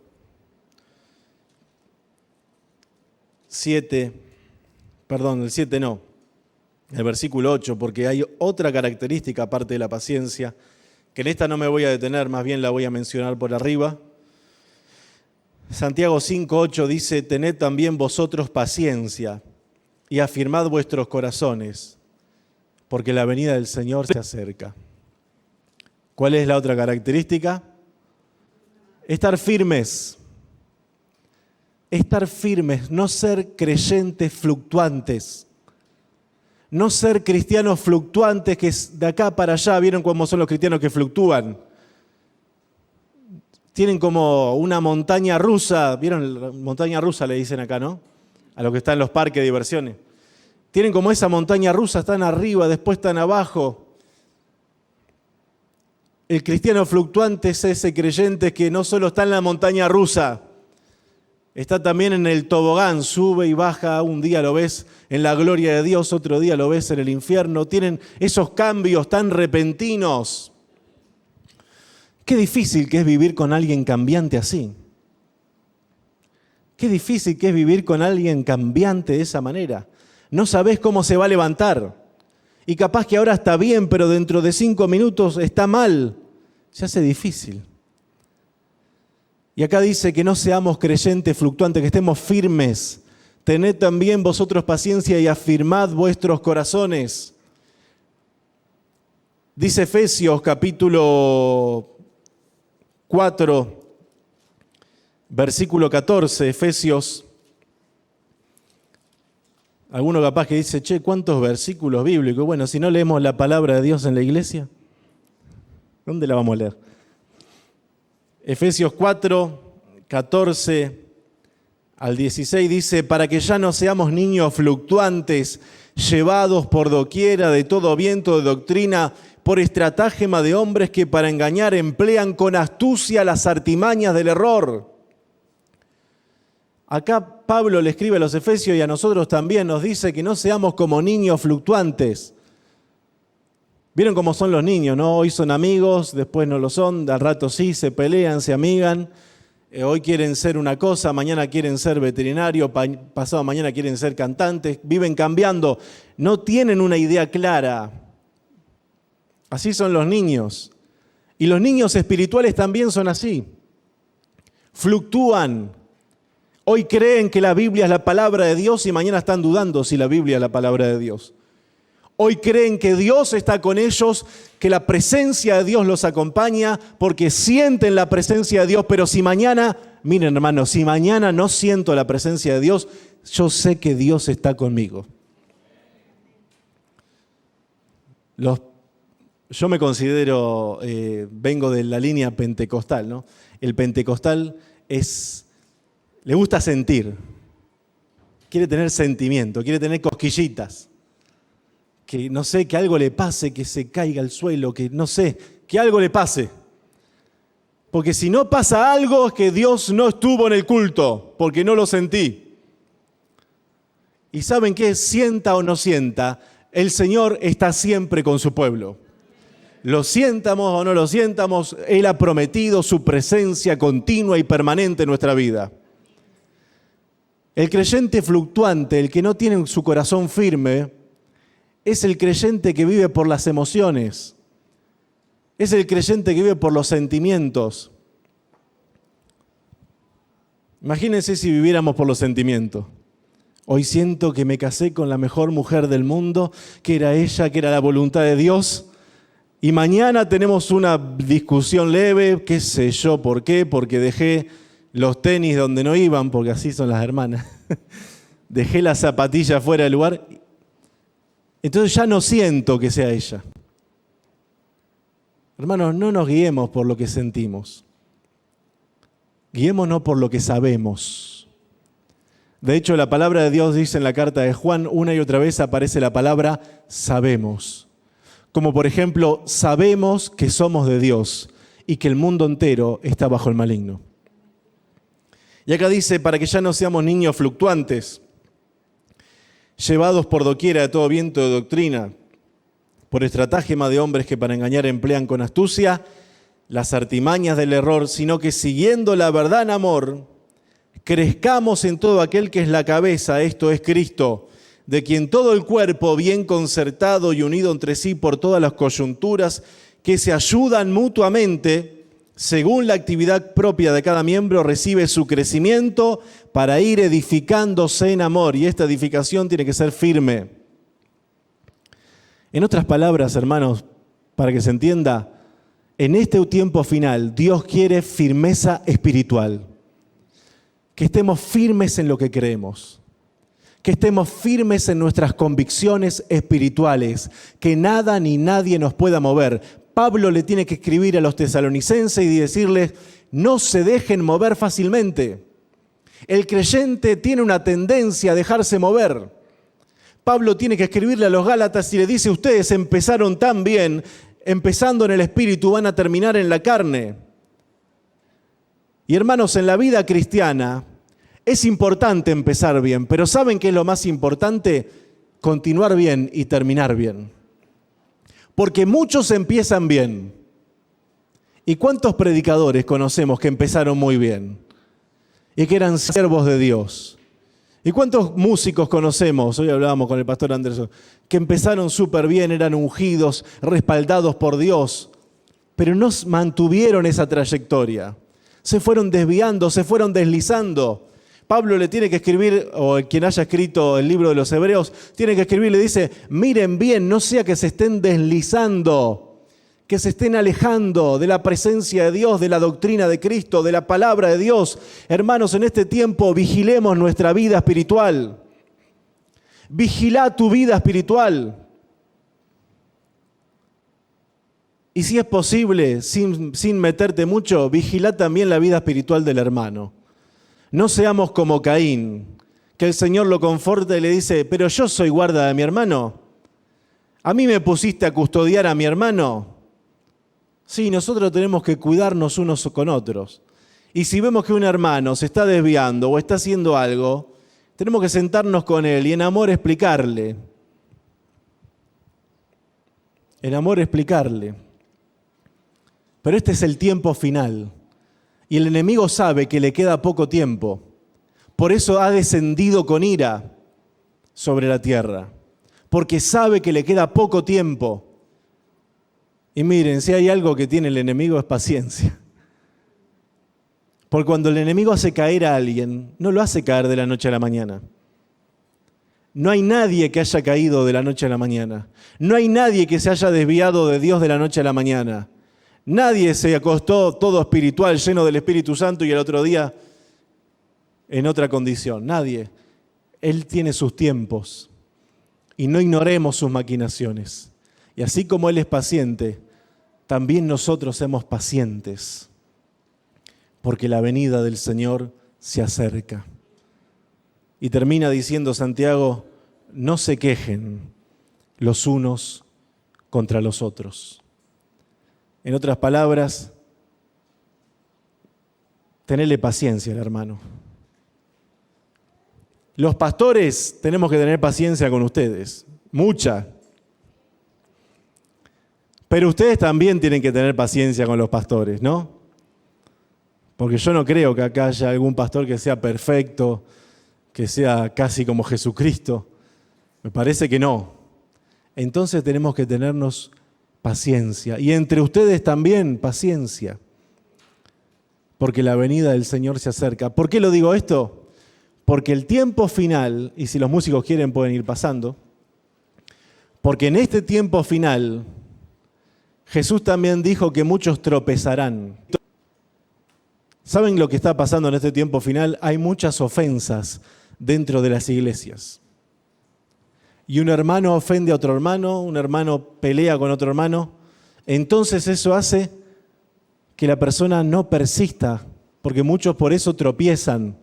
7, perdón, el 7 no, el versículo 8, porque hay otra característica aparte de la paciencia, que en esta no me voy a detener, más bien la voy a mencionar por arriba. Santiago 5:8 dice, tened también vosotros paciencia y afirmad vuestros corazones, porque la venida del Señor se acerca. ¿Cuál es la otra característica? Estar firmes. Estar firmes, no ser creyentes fluctuantes. No ser cristianos fluctuantes que de acá para allá, ¿vieron cómo son los cristianos que fluctúan? Tienen como una montaña rusa, ¿vieron? La montaña rusa le dicen acá, ¿no? A los que están en los parques de diversiones. Tienen como esa montaña rusa, están arriba, después están abajo. El cristiano fluctuante es ese creyente que no solo está en la montaña rusa, está también en el tobogán, sube y baja, un día lo ves en la gloria de Dios, otro día lo ves en el infierno. Tienen esos cambios tan repentinos. Qué difícil que es vivir con alguien cambiante así. Qué difícil que es vivir con alguien cambiante de esa manera. No sabés cómo se va a levantar. Y capaz que ahora está bien, pero dentro de 5 minutos está mal. Se hace difícil. Y acá dice que no seamos creyentes fluctuantes, que estemos firmes. Tened también vosotros paciencia y afirmad vuestros corazones. Dice Efesios capítulo 4, versículo 14, Efesios. Alguno capaz que dice, che, ¿cuántos versículos bíblicos? Bueno, si no leemos la palabra de Dios en la iglesia, ¿dónde la vamos a leer? Efesios 4, 14 al 16 dice, para que ya no seamos niños fluctuantes, llevados por doquiera de todo viento de doctrina, por estratagema de hombres que para engañar emplean con astucia las artimañas del error. Acá Pablo le escribe a los Efesios y a nosotros también nos dice que no seamos como niños fluctuantes. ¿Vieron cómo son los niños, no? Hoy son amigos, después no lo son, al rato sí, se pelean, se amigan. Hoy quieren ser una cosa, mañana quieren ser veterinario, pasado mañana quieren ser cantantes. Viven cambiando, no tienen una idea clara. Así son los niños. Y los niños espirituales también son así. Fluctúan. Hoy creen que la Biblia es la palabra de Dios y mañana están dudando si la Biblia es la palabra de Dios. Hoy creen que Dios está con ellos, que la presencia de Dios los acompaña porque sienten la presencia de Dios, pero si mañana, miren hermanos, si mañana no siento la presencia de Dios, yo sé que Dios está conmigo. Yo me considero, vengo de la línea pentecostal, ¿no? El pentecostal le gusta sentir, quiere tener sentimiento, quiere tener cosquillitas. Que no sé, que algo le pase, que se caiga al suelo, que no sé, que algo le pase. Porque si no pasa algo es que Dios no estuvo en el culto, porque no lo sentí. Y ¿saben qué? Sienta o no sienta, el Señor está siempre con su pueblo. Lo sientamos o no lo sientamos, Él ha prometido su presencia continua y permanente en nuestra vida. El creyente fluctuante, el que no tiene su corazón firme, es el creyente que vive por las emociones. Es el creyente que vive por los sentimientos. Imagínense si viviéramos por los sentimientos. Hoy siento que me casé con la mejor mujer del mundo, que era ella, que era la voluntad de Dios. Y mañana tenemos una discusión leve, qué sé yo, ¿por qué? Porque dejé los tenis donde no iban, porque así son las hermanas. Dejé la zapatilla fuera del lugar. Entonces ya no siento que sea ella. Hermanos, no nos guiemos por lo que sentimos. Guiémonos por lo que sabemos. De hecho, la palabra de Dios dice en la carta de Juan, una y otra vez aparece la palabra sabemos. Como por ejemplo, sabemos que somos de Dios y que el mundo entero está bajo el maligno. Y acá dice, para que ya no seamos niños fluctuantes, llevados por doquiera de todo viento de doctrina, por estratagema de hombres que para engañar emplean con astucia las artimañas del error, sino que siguiendo la verdad en amor, crezcamos en todo aquel que es la cabeza, esto es Cristo, de quien todo el cuerpo, bien concertado y unido entre sí por todas las coyunturas, que se ayudan mutuamente, según la actividad propia de cada miembro, recibe su crecimiento para ir edificándose en amor. Y esta edificación tiene que ser firme. En otras palabras, hermanos, para que se entienda, en este tiempo final, Dios quiere firmeza espiritual. Que estemos firmes en lo que creemos. Que estemos firmes en nuestras convicciones espirituales. Que nada ni nadie nos pueda mover. Pablo le tiene que escribir a los tesalonicenses y decirles, no se dejen mover fácilmente. El creyente tiene una tendencia a dejarse mover. Pablo tiene que escribirle a los Gálatas y le dice, ustedes empezaron tan bien, empezando en el espíritu, van a terminar en la carne. Y hermanos, en la vida cristiana es importante empezar bien, pero ¿saben qué es lo más importante? Continuar bien y terminar bien. Porque muchos empiezan bien. ¿Y cuántos predicadores conocemos que empezaron muy bien? Y que eran siervos de Dios. ¿Y cuántos músicos conocemos? Hoy hablábamos con el pastor Anderson, que empezaron súper bien, eran ungidos, respaldados por Dios, pero no mantuvieron esa trayectoria. Se fueron desviando, se fueron deslizando. Pablo le tiene que escribir, o quien haya escrito el libro de los Hebreos, tiene que escribir, le dice, miren bien, no sea que se estén deslizando, que se estén alejando de la presencia de Dios, de la doctrina de Cristo, de la palabra de Dios. Hermanos, en este tiempo vigilemos nuestra vida espiritual. Vigila tu vida espiritual. Y si es posible, sin meterte mucho, vigila también la vida espiritual del hermano. No seamos como Caín, que el Señor lo conforta y le dice, pero yo soy guarda de mi hermano. ¿A mí me pusiste a custodiar a mi hermano? Sí, nosotros tenemos que cuidarnos unos con otros. Y si vemos que un hermano se está desviando o está haciendo algo, tenemos que sentarnos con él y en amor explicarle. En amor explicarle. Pero este es el tiempo final. Y el enemigo sabe que le queda poco tiempo. Por eso ha descendido con ira sobre la tierra. Porque sabe que le queda poco tiempo. Y miren, si hay algo que tiene el enemigo es paciencia. Porque cuando el enemigo hace caer a alguien, no lo hace caer de la noche a la mañana. No hay nadie que haya caído de la noche a la mañana. No hay nadie que se haya desviado de Dios de la noche a la mañana. Nadie se acostó todo espiritual, lleno del Espíritu Santo y el otro día en otra condición. Nadie. Él tiene sus tiempos y no ignoremos sus maquinaciones. Y así como Él es paciente, también nosotros somos pacientes, porque la venida del Señor se acerca. Y termina diciendo Santiago, no se quejen los unos contra los otros. En otras palabras, tenedle paciencia al hermano. Los pastores tenemos que tener paciencia con ustedes, mucha. Pero ustedes también tienen que tener paciencia con los pastores, ¿no? Porque yo no creo que acá haya algún pastor que sea perfecto, que sea casi como Jesucristo. Me parece que no. Entonces tenemos que tenernos paciencia. Y entre ustedes también paciencia. porque la venida del Señor se acerca. ¿Por qué lo digo esto? Porque el tiempo final, y si los músicos quieren pueden ir pasando, porque en este tiempo final Jesús también dijo que muchos tropezarán. ¿Saben lo que está pasando en este tiempo final? Hay muchas ofensas dentro de las iglesias. Y un hermano ofende a otro hermano, un hermano pelea con otro hermano. Entonces eso hace que la persona no persista, porque muchos por eso tropiezan.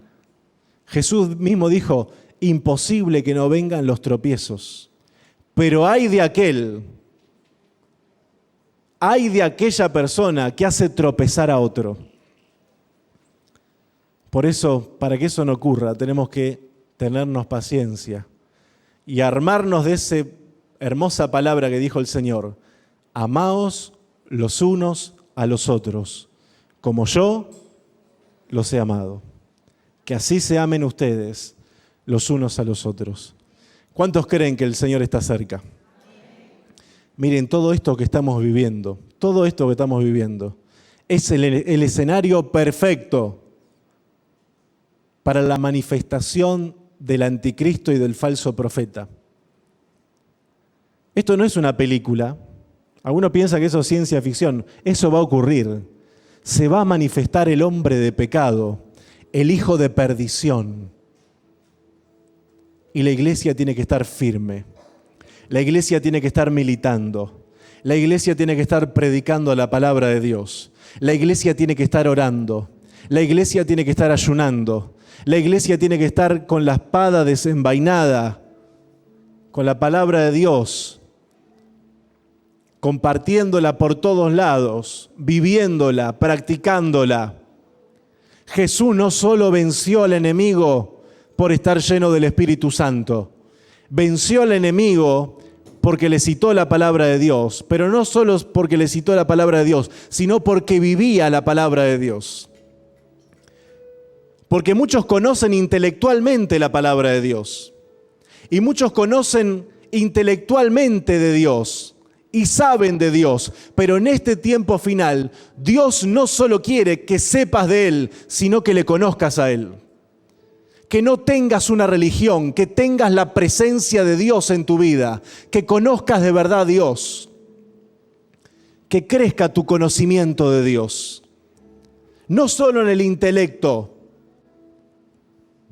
Jesús mismo dijo, imposible que no vengan los tropiezos. Pero hay de aquella persona que hace tropezar a otro. Por eso, para que eso no ocurra, tenemos que tenernos paciencia y armarnos de esa hermosa palabra que dijo el Señor. Amaos los unos a los otros, como yo los he amado. Que así se amen ustedes los unos a los otros. ¿Cuántos creen que el Señor está cerca? Miren, todo esto que estamos viviendo es el escenario perfecto para la manifestación del anticristo y del falso profeta. Esto no es una película. Alguno piensa que eso es ciencia ficción. Eso va a ocurrir. Se va a manifestar el hombre de pecado, el hijo de perdición. Y la iglesia tiene que estar firme. La iglesia tiene que estar militando. La iglesia tiene que estar predicando la palabra de Dios. La iglesia tiene que estar orando. La iglesia tiene que estar ayunando. La iglesia tiene que estar con la espada desenvainada, con la palabra de Dios, compartiéndola por todos lados, viviéndola, practicándola. Jesús no solo venció al enemigo por estar lleno del Espíritu Santo, venció al enemigo porque le citó la palabra de Dios, pero no solo porque le citó la palabra de Dios, sino porque vivía la palabra de Dios. Porque muchos conocen intelectualmente la palabra de Dios. Y muchos conocen intelectualmente de Dios y saben de Dios. Pero en este tiempo final, Dios no solo quiere que sepas de Él, sino que le conozcas a Él. Que no tengas una religión, que tengas la presencia de Dios en tu vida, que conozcas de verdad a Dios. Que crezca tu conocimiento de Dios. No solo en el intelecto.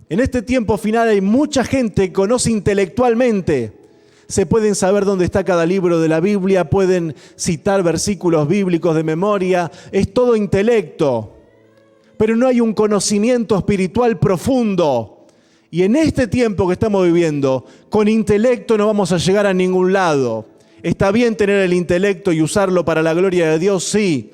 En este tiempo final hay mucha gente que conoce intelectualmente. Se pueden saber dónde está cada libro de la Biblia, pueden citar versículos bíblicos de memoria, es todo intelecto. Pero no hay un conocimiento espiritual profundo. Y en este tiempo que estamos viviendo, con intelecto no vamos a llegar a ningún lado. ¿Está bien tener el intelecto y usarlo para la gloria de Dios? Sí.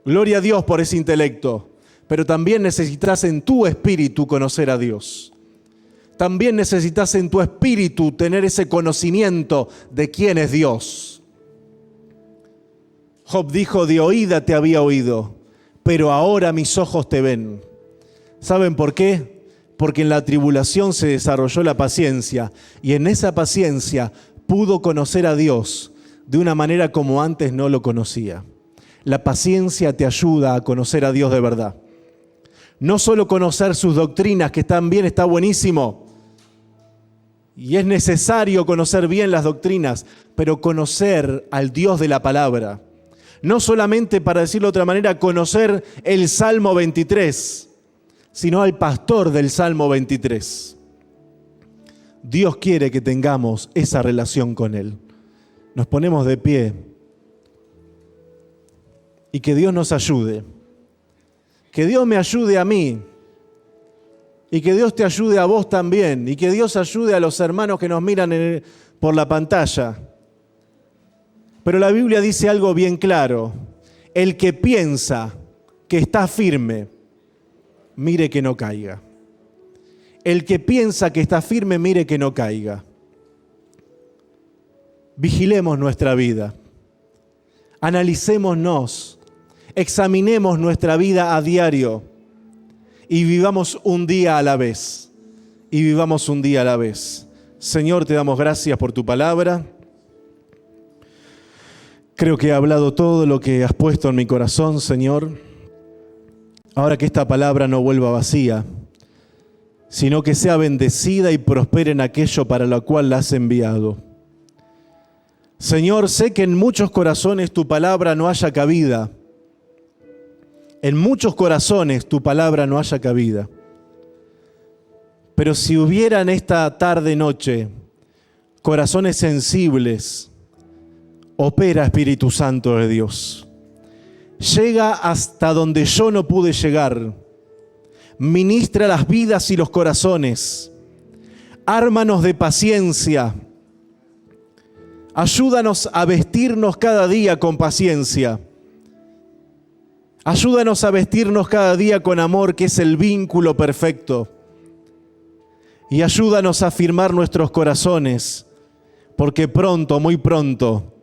Gloria a Dios por ese intelecto. Pero también necesitas en tu espíritu conocer a Dios. También necesitas en tu espíritu tener ese conocimiento de quién es Dios. Job dijo, de oída te había oído, pero ahora mis ojos te ven. ¿Saben por qué? Porque en la tribulación se desarrolló la paciencia y en esa paciencia pudo conocer a Dios de una manera como antes no lo conocía. La paciencia te ayuda a conocer a Dios de verdad. No solo conocer sus doctrinas, que están bien, está buenísimo. Y es necesario conocer bien las doctrinas, pero conocer al Dios de la palabra. No solamente, para decirlo de otra manera, conocer el Salmo 23, sino al pastor del Salmo 23. Dios quiere que tengamos esa relación con Él. Nos ponemos de pie y que Dios nos ayude. Que Dios me ayude a mí y que Dios te ayude a vos también y que Dios ayude a los hermanos que nos miran por la pantalla. Pero la Biblia dice algo bien claro. El que piensa que está firme, mire que no caiga. El que piensa que está firme, mire que no caiga. Vigilemos nuestra vida. Analicémonos. Examinemos nuestra vida a diario y vivamos un día a la vez. Y vivamos un día a la vez. Señor, te damos gracias por tu palabra. Creo que he hablado todo lo que has puesto en mi corazón, Señor. Ahora que esta palabra no vuelva vacía, sino que sea bendecida y prospere en aquello para lo cual la has enviado. Señor, sé que en muchos corazones tu palabra no haya cabida. En muchos corazones tu palabra no haya cabida. Pero si hubiera en esta tarde-noche corazones sensibles, opera Espíritu Santo de Dios. Llega hasta donde yo no pude llegar. Ministra las vidas y los corazones. Ármanos de paciencia. Ayúdanos a vestirnos cada día con paciencia. Ayúdanos a vestirnos cada día con amor, que es el vínculo perfecto. Y ayúdanos a afirmar nuestros corazones, porque pronto, muy pronto,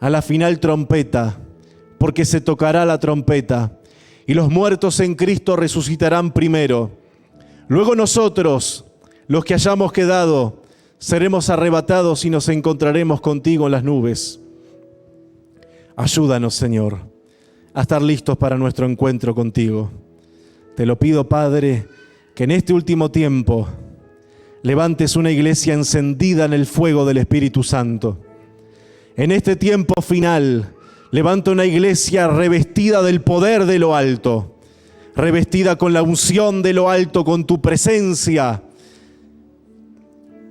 a la final trompeta, porque se tocará la trompeta, y los muertos en Cristo resucitarán primero. Luego nosotros, los que hayamos quedado, seremos arrebatados y nos encontraremos contigo en las nubes. Ayúdanos, Señor, a estar listos para nuestro encuentro contigo. Te lo pido, Padre, que en este último tiempo levantes una iglesia encendida en el fuego del Espíritu Santo. En este tiempo final, levanta una iglesia revestida del poder de lo alto, revestida con la unción de lo alto, con tu presencia.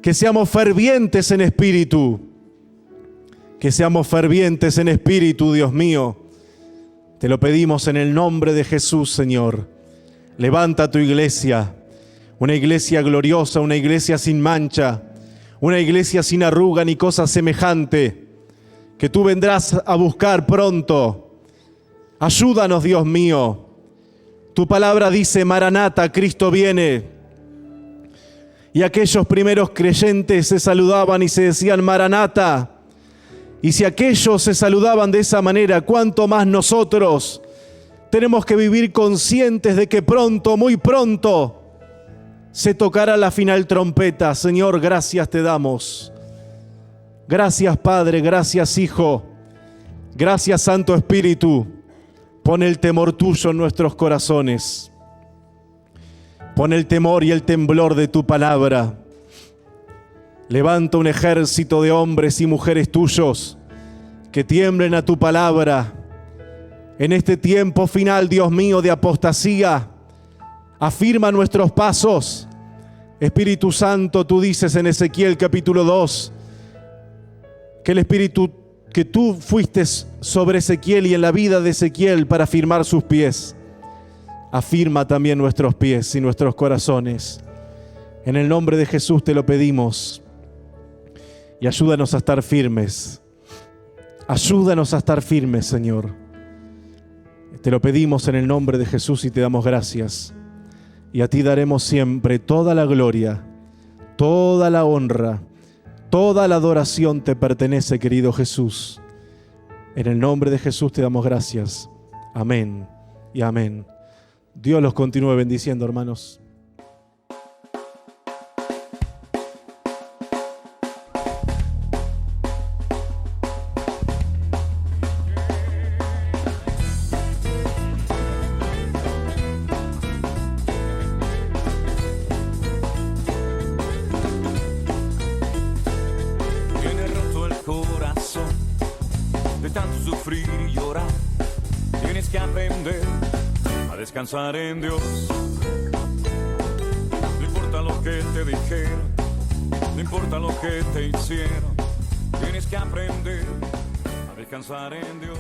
Que seamos fervientes en espíritu, que seamos fervientes en espíritu, Dios mío. Te lo pedimos en el nombre de Jesús, Señor. Levanta tu iglesia, una iglesia gloriosa, una iglesia sin mancha, una iglesia sin arruga ni cosa semejante, que tú vendrás a buscar pronto. Ayúdanos, Dios mío. Tu palabra dice: Maranata, Cristo viene. Y aquellos primeros creyentes se saludaban y se decían: Maranata. Y si aquellos se saludaban de esa manera, ¿cuánto más nosotros tenemos que vivir conscientes de que pronto, muy pronto, se tocará la final trompeta? Señor, gracias te damos. Gracias, Padre, gracias, Hijo. Gracias, Santo Espíritu. Pon el temor tuyo en nuestros corazones. Pon el temor y el temblor de tu palabra. Levanta un ejército de hombres y mujeres tuyos que tiemblen a tu palabra. En este tiempo final, Dios mío, de apostasía, afirma nuestros pasos. Espíritu Santo, tú dices en Ezequiel capítulo 2, que el Espíritu que tú fuiste sobre Ezequiel y en la vida de Ezequiel para afirmar sus pies, afirma también nuestros pies y nuestros corazones. En el nombre de Jesús te lo pedimos. Y ayúdanos a estar firmes. Ayúdanos a estar firmes, Señor. Te lo pedimos en el nombre de Jesús y te damos gracias. Y a ti daremos siempre toda la gloria, toda la honra, toda la adoración te pertenece, querido Jesús. En el nombre de Jesús te damos gracias. Amén y amén. Dios los continúe bendiciendo, hermanos. Sufrir y llorar, tienes que aprender a descansar en Dios. No importa lo que te dijeron, no importa lo que te hicieron, tienes que aprender a descansar en Dios.